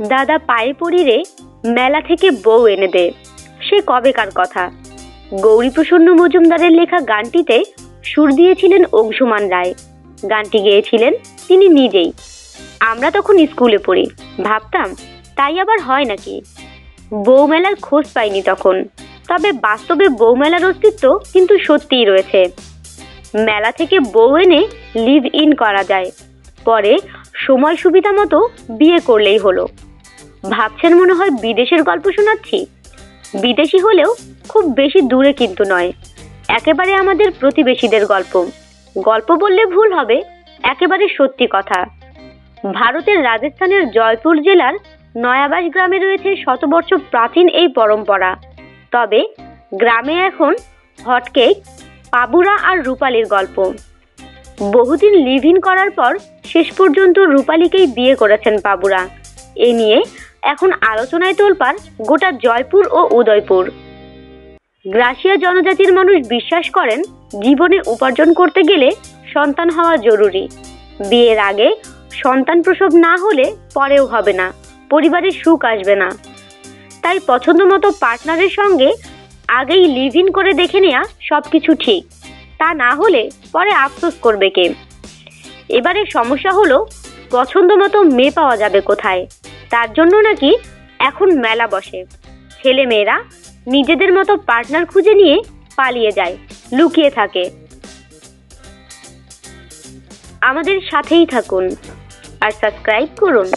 দাদা পায়ে পড়ি রে, মেলা থেকে বউ এনে দে, সে কবেকার কথা। গৌরীপ্রসন্ন মজুমদারের লেখা গানটিতে সুর দিয়েছিলেন অংশুমান রায়। গানটি গেয়েছিলেন তিনি নিজেই। আমরা তখন স্কুলে পড়ি, ভাবতাম তাই আবার হয় নাকি। বউমেলার খোঁজ পাইনি তখন, তবে বাস্তবে বউমেলার অস্তিত্ব কিন্তু সত্যিই রয়েছে। মেলা থেকে বউ এনে লিভ ইন করা যায়, পরে সময় সুবিধা মতো বিয়ে করলেই হলো। ভাবছেন মনে হয় বিদেশের গল্প শোনাচ্ছি। বিদেশি হলেও খুব বেশি দূরে কিন্তু নয়, একেবারে আমাদের প্রতিবেশীদের গল্প। গল্প বললে ভুল হবে, একেবারে সত্যি কথা। ভারতের রাজস্থানের জয়পুর জেলার নয়াবাস গ্রামে রয়েছে শতবর্ষ প্রাচীন এই পরম্পরা। তবে গ্রামে এখন হটকেক, পাবুরা আর রূপালীর গল্প। বহুদিন লিভ ইন করার পর শেষ পর্যন্ত রূপালীকেই বিয়ে করেছেন পাবুরা। এ নিয়ে এখন আলোচনায় তোলপাড় গোটা জয়পুর ও উদয়পুর। গ্রাসিয়া জনজাতির মানুষ বিশ্বাস করেন জীবনে উপার্জন করতে গেলে সন্তান হওয়া জরুরি। বিয়ের আগে সন্তান প্রসব না হলে পরেও হবে না, পরিবারের সুখ আসবে না। তাই পছন্দ মতো পার্টনারের সঙ্গে আগেই লিভ ইন করে দেখে নেওয়া সবকিছু ঠিক, তা না হলে পরে আফসোস করবে কে। এবারে সমস্যা হলো পছন্দ মতো মেয়ে পাওয়া যাবে কোথায়। তার জন্য নাকি এখন মেলা বসে। ছেলে মেয়েরা নিজেদের মতো পার্টনার খুঁজে নিয়ে পালিয়ে যায়, লুকিয়ে থাকে। আমাদের সাথেই থাকুন আর সাবস্ক্রাইব করুন।